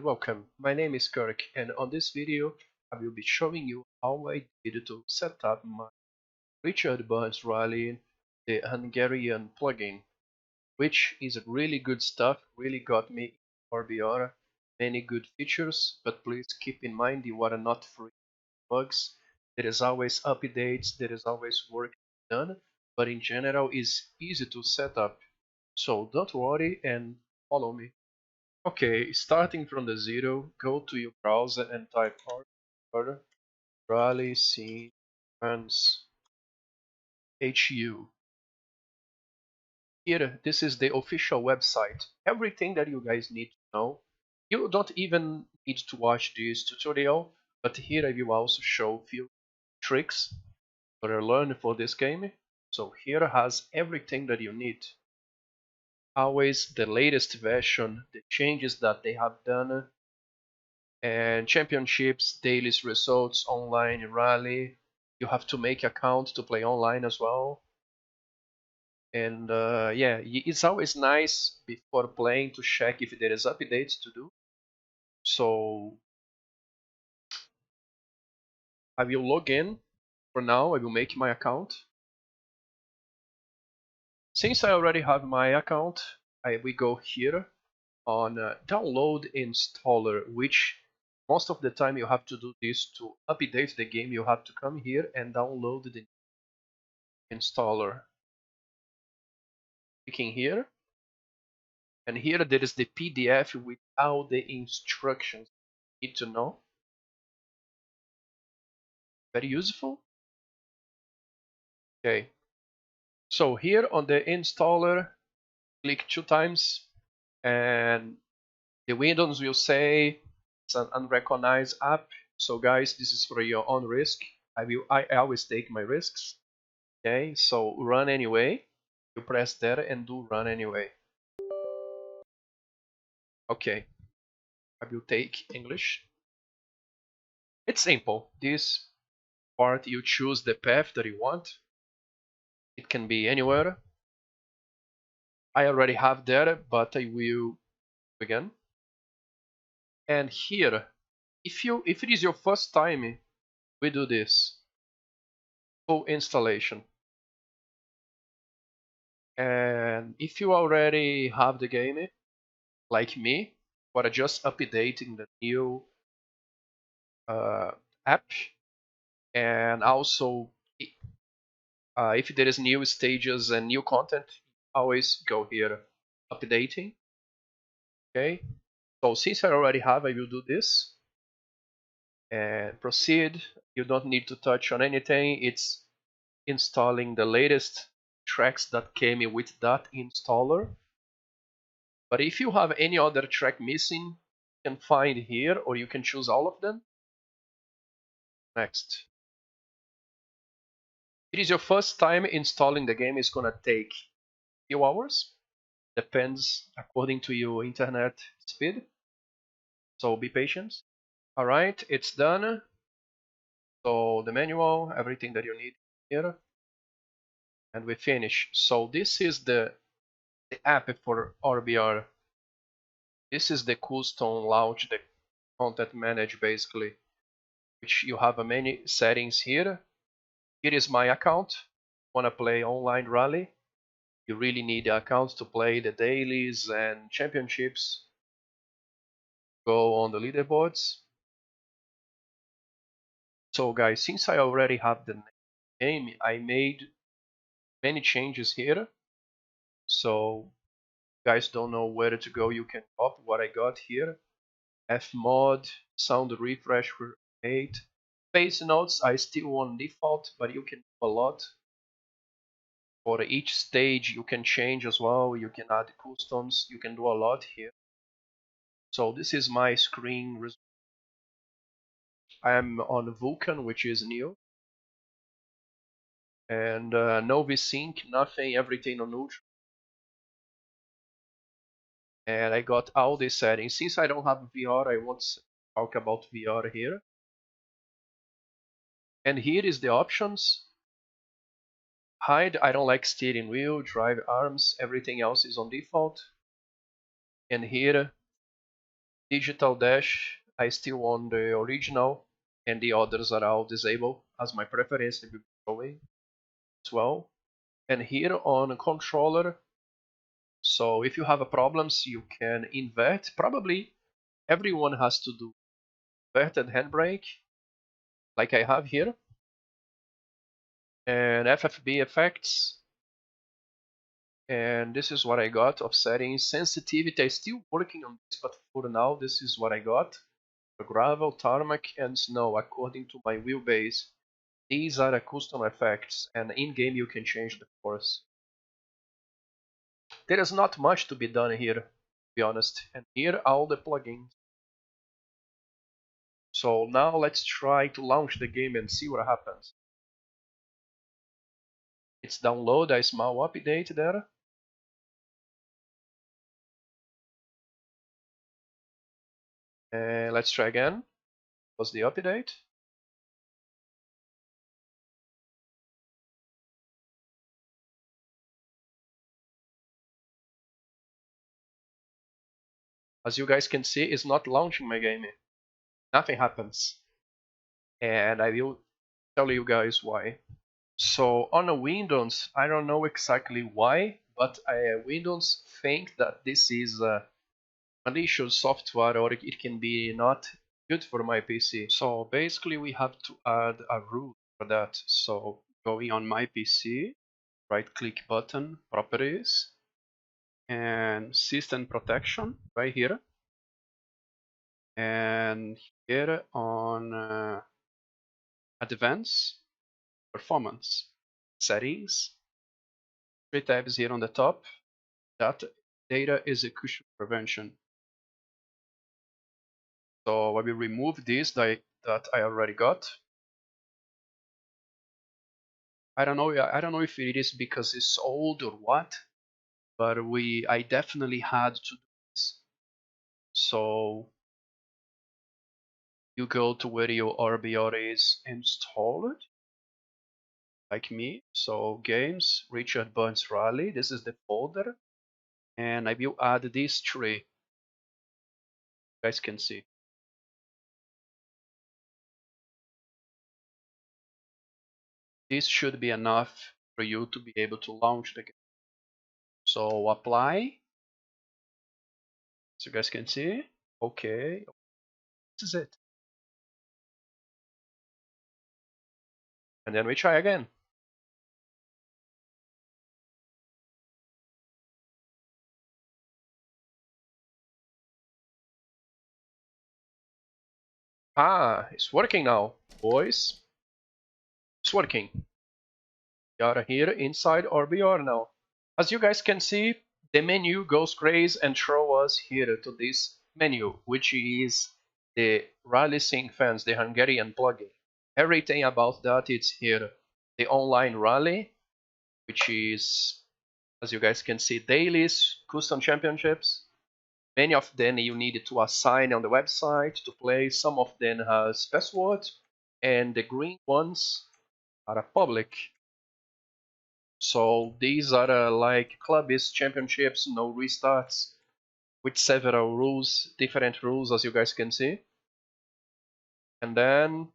welcome. My name is Kirk, and on this video I will be showing you how I did to set up my Richard Burns Rally, the Hungarian plugin, which is really good stuff, really got me RBR, many good features, but please keep in mind you are not free bugs. There is always updates, there is always work done, but in general is easy to set up. So don't worry and follow me. Okay, starting from the zero, go to your browser and type Rallysimfanshu. Here, this is the official website. Everything that you guys need to know. You don't even need to watch this tutorial, but here I will also show few tricks that I learned for this game. So here has everything that you need. Always the latest version, the changes that they have done, and championships, daily results, online rally. You have to make account to play online as well. And yeah, it's always nice before playing to check if there is updates to do. So I will log in. For now, I will make my account. Since I already have my account, we go here on download installer, which most of the time you have to do this to update the game. You have to come here and download the installer. Clicking here, and here there is the PDF with all the instructions you need to know. Very useful. Okay, so here on the installer, click 2 times, and the Windows will say it's an unrecognized app. So guys, this is for your own risk. I always take my risks. Okay, so run anyway. You press there and do run anyway. Okay, I will take English. It's simple. This part you choose the path that you want. It can be anywhere. I already have that, but I will begin. And here, if it is your first time, we do this full installation. And if you already have the game, like me, but just updating the new app, and also if there is new stages and new content, always go here, updating. Okay, so since I already have, I will do this and proceed. You don't need to touch on anything. It's installing the latest tracks that came with that installer. But if you have any other track missing, you can find here, or you can choose all of them. Next. It is your first time installing the game. It's gonna take a few hours. Depends according to your internet speed. So be patient. Alright, it's done. So the manual, everything that you need here. And we finish. So this is the app for RBR. This is the custom launch, the content manage basically, which you have many settings here. Here is my account. Wanna play online rally? You really need the account to play the dailies and championships. Go on the leaderboards. So guys, since I already have the game, I made many changes here. So guys don't know where to go, you can copy what I got here. Fmod, sound refresh for 8. Face notes I still on default, but you can do a lot. For each stage you can change as well, you can add customs, you can do a lot here. So this is my screen. I'm on Vulkan, which is new. And no VSync, nothing, everything on neutral. And I got all these settings. Since I don't have VR, I won't talk about VR here. And here is the options. Hide, I don't like steering wheel, drive arms, everything else is on default. And here Digital dash, I still want the original, and the others are all disabled as my preference to be showing as well. And here on controller, so if you have a problems, you can invert. Probably everyone has to do inverted handbrake, like I have here. And FFB effects. And this is what I got of settings. Sensitivity, I'm still working on this, but for now, this is what I got. For gravel, tarmac, and snow, according to my wheelbase. These are the custom effects, and in-game you can change the course. There is not much to be done here, to be honest. And here are all the plugins. So now let's try to launch the game and see what happens. It's download a small update there. And let's try again. Was the update? As you guys can see, it's not launching my game. Nothing happens. And I will tell you guys why. So on a Windows, I don't know exactly why, but Windows think that this is malicious software, or it can be not good for my PC. So basically we have to add a rule for that. So going on my PC, right click button, properties, and system protection right here. And here on advanced performance settings, 3 tabs here on the top, that data execution prevention. So I will remove this that I already got. I don't know if it is because it's old or what, but I definitely had to do this. So you go to where your RBR is installed, like me. So games, Richard Burns Rally, this is the folder, and I will add these three. You guys can see. This should be enough for you to be able to launch the game. So apply, so you guys can see. Okay, this is it. And then we try again. Ah, it's working now, boys. It's working. We are here inside RBR now. As you guys can see, the menu goes crazy and throw us here to this menu, which is the Rallysimfanshu, the Hungarian plugin. Everything about that is here. The online rally, which is, as you guys can see, dailies, custom championships. Many of them you need to assign on the website to play. Some of them has passwords, and the green ones are public. So these are like clubbies championships, no restarts, with several rules, different rules, as you guys can see. And then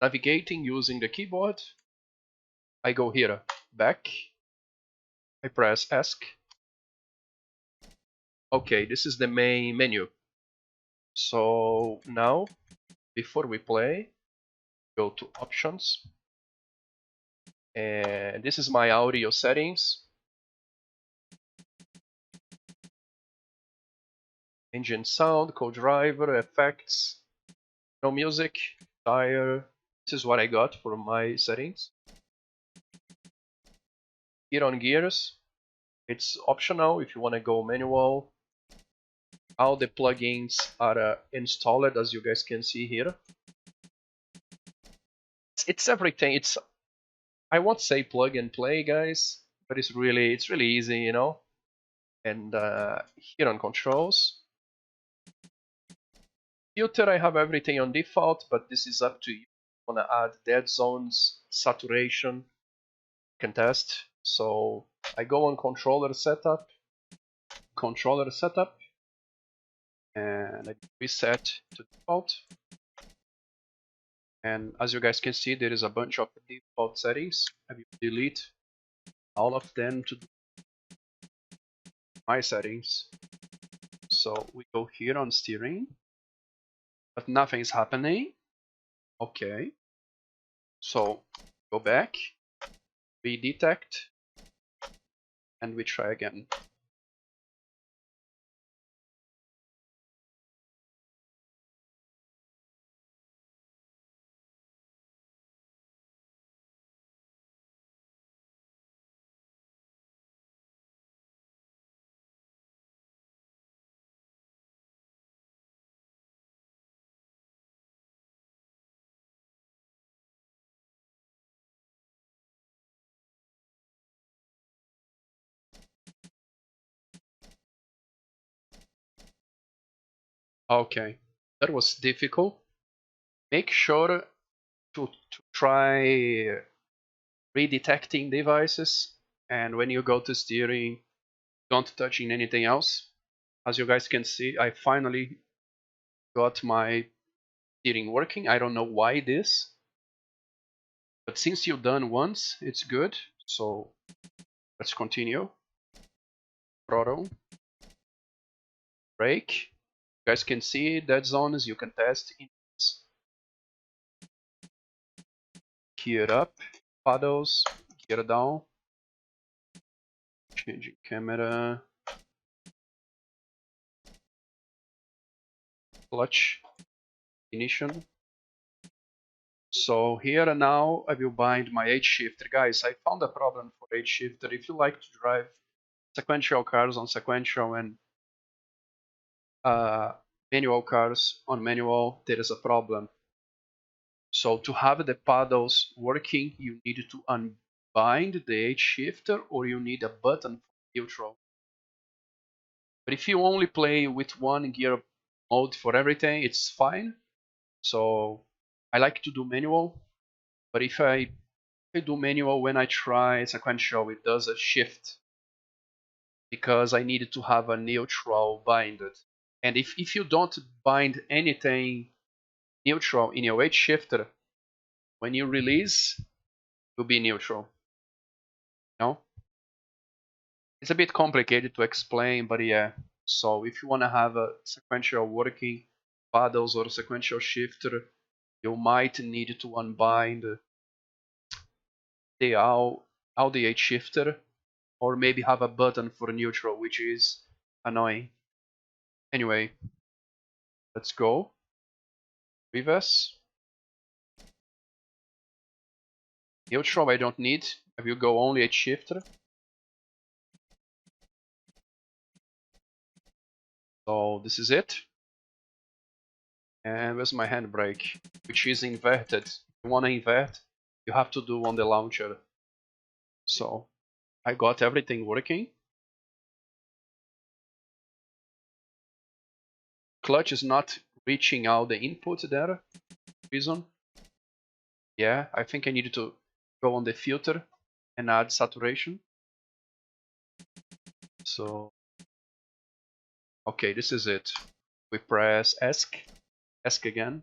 navigating using the keyboard, I go here, back, I press ESC. Okay, this is the main menu. So now, before we play, go to options, and this is my audio settings. Engine sound, co-driver, effects, no music, tire. This is what I got for my settings. Here on gears, it's optional if you want to go manual. All the plugins are installed, as you guys can see here. It's everything. It's, I won't say plug and play, guys, but it's really easy, you know. And here on controls, filter, I have everything on default, but this is up to you. Want to add dead zones, saturation, you can test. So I go on controller setup, and I reset to default. And as you guys can see, there is a bunch of default settings. I will delete all of them to my settings. So we go here on steering, but nothing is happening. Okay. So go back, we detect, and we try again. Okay, that was difficult. Make sure to try redetecting devices, and when you go to steering, don't touch in anything else. As you guys can see, I finally got my steering working. I don't know why this, but since you've done once, it's good. So let's continue. Throttle, brake. You guys can see dead zones. You can test in gear up, paddles, gear down, changing camera, clutch, ignition. So here and now I will bind my H shifter. Guys, I found a problem for H shifter. If you like to drive sequential cars on sequential and manual cars on manual, there is a problem. So to have the paddles working, you need to unbind the H shifter, or you need a button for neutral. But if you only play with one gear mode for everything, it's fine. So I like to do manual, but if I do manual when I try sequential, it does a shift because I needed to have a neutral binded. And if you don't bind anything neutral in your H shifter, when you release, it will be neutral. No? It's a bit complicated to explain, but yeah. So if you want to have a sequential working paddles or sequential shifter, you might need to unbind the H shifter, or maybe have a button for neutral, which is annoying. Anyway, let's go. Reverse. Neutral I don't need. I will go only H shifter. So this is it. And where's my handbrake, which is inverted. If you want to invert, you have to do on the launcher. So I got everything working. Clutch is not reaching out the input there. Reason? Yeah, I think I needed to go on the filter and add saturation. So, okay, this is it. We press ESC again,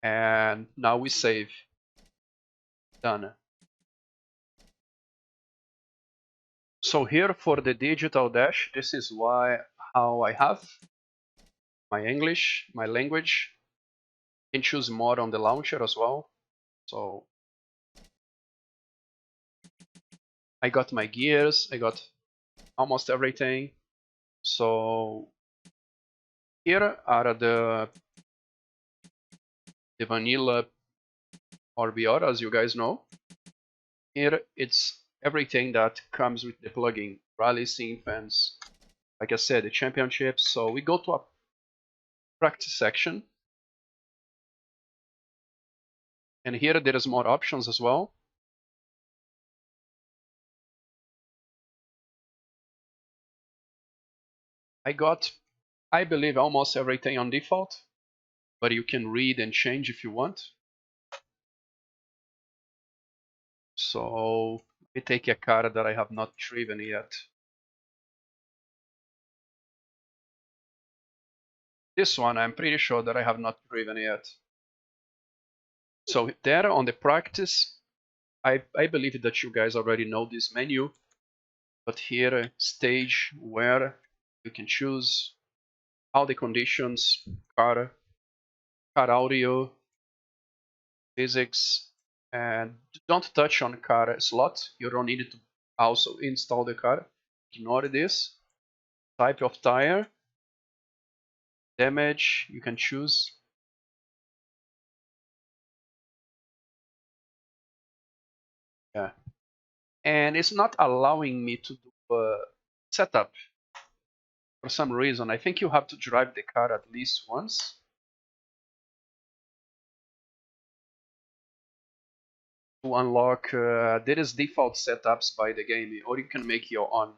and now we save. Done. So here for the digital dash, this is how I have my English, my language. You can choose more on the launcher as well. So I got my gears, I got almost everything. So here are the vanilla RBR, as you guys know. Here it's everything that comes with the plugin. Rallysimfanshu, like I said, the championships. So we go to a practice section. And here there is more options as well. I got, I believe, almost everything on default, but you can read and change if you want. So let me take a car that I have not driven yet. This one I'm pretty sure that I have not driven yet. So there on the practice, I believe that you guys already know this menu, but here stage where you can choose all the conditions, car audio, physics, and don't touch on car slot. You don't need to also install the car. Ignore this. Type of tire, damage, you can choose. Yeah. And it's not allowing me to do a setup for some reason. I think you have to drive the car at least once to unlock. There is default setups by the game, or you can make your own.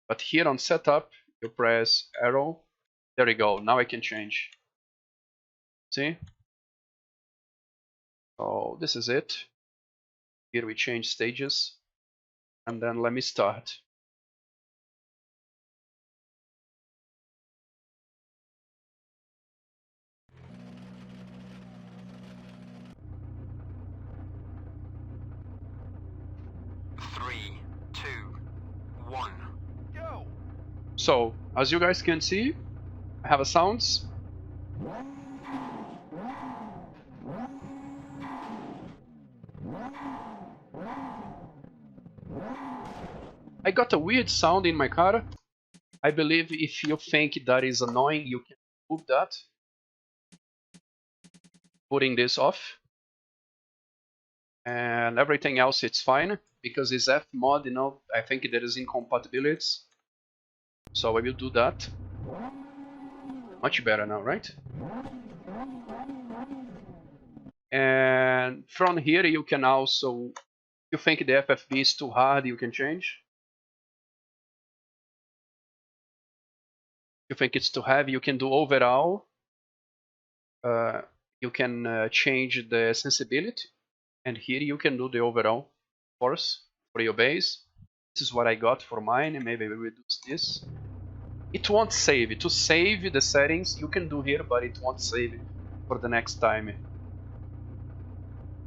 But here on setup, you press arrow. There we go. Now I can change. See? So this is it. Here we change stages. And then let me start. Three, two, one, go! So, as you guys can see, I have a sounds. I got a weird sound in my car. I believe if you think that is annoying, you can remove that. Putting this off. And everything else it's fine, because this F mod, you know, I think there is incompatibilities. So I will do that. Much better now, right? And from here you can also, if you think the FFB is too hard, you can change. If you think it's too heavy, you can do overall. You can change the sensibility, and here you can do the overall force for your bass. This is what I got for mine, and maybe we reduce this. It won't save it. To save the settings you can do here, but it won't save it for the next time.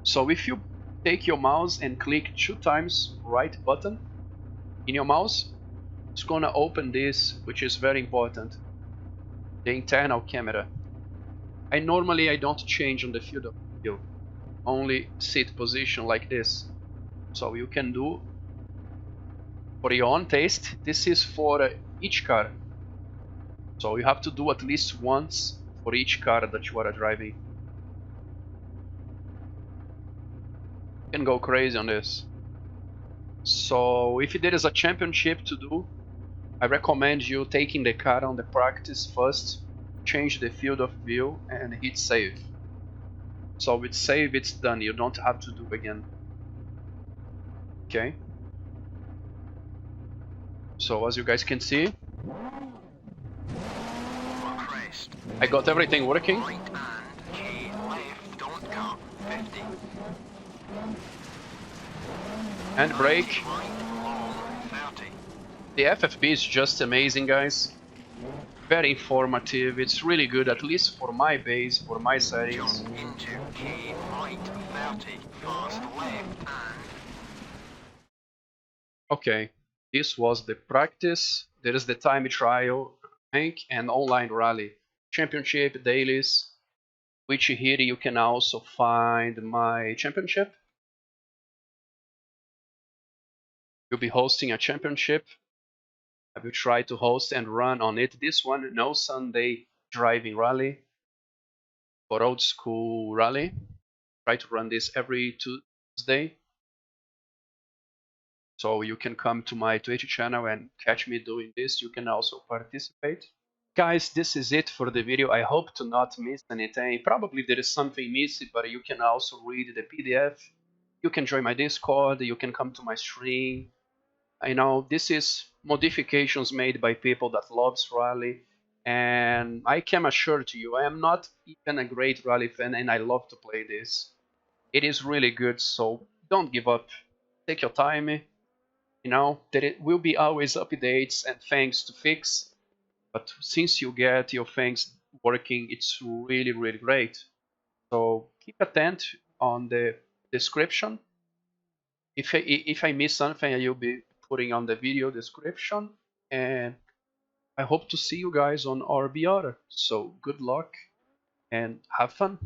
So if you take your mouse and click 2 times right button in your mouse, it's gonna open this, which is very important, the internal camera. I don't change on the field of view, only sit position like this. So you can do for your own taste. This is for each car. So you have to do at least once for each car that you are driving. You can go crazy on this. So if there is a championship to do, I recommend you taking the car on the practice first, change the field of view and hit save. So with save it's done, you don't have to do again. Okay. So as you guys can see, I got everything working. Right and key left, don't cut, 50. And brake. Right, long, 30. The FFB is just amazing, guys. Very informative. It's really good, at least for my bass, for my settings. Jump into key right, 30. Fast left and... Okay, this was the practice. There is the time trial, rank, and online rally. Championship, dailies, which here you can also find my championship. We'll be hosting a championship. I will try to host and run on it. This one, no Sunday driving rally for old school rally. Try to run this every Tuesday. So you can come to my Twitch channel and catch me doing this. You can also participate. Guys, this is it for the video. I hope to not miss anything. Probably there is something missing, but you can also read the PDF. You can join my Discord. You can come to my stream. I know this is modifications made by people that loves rally, and I can assure to you, I am not even a great rally fan, and I love to play this. It is really good, so don't give up. Take your time. You know, there will be always updates and things to fix, But since you get your things working, it's really, really great. So keep attention on the description. If I miss something, I will be putting on the video description. And I hope to see you guys on our VR. So good luck and have fun.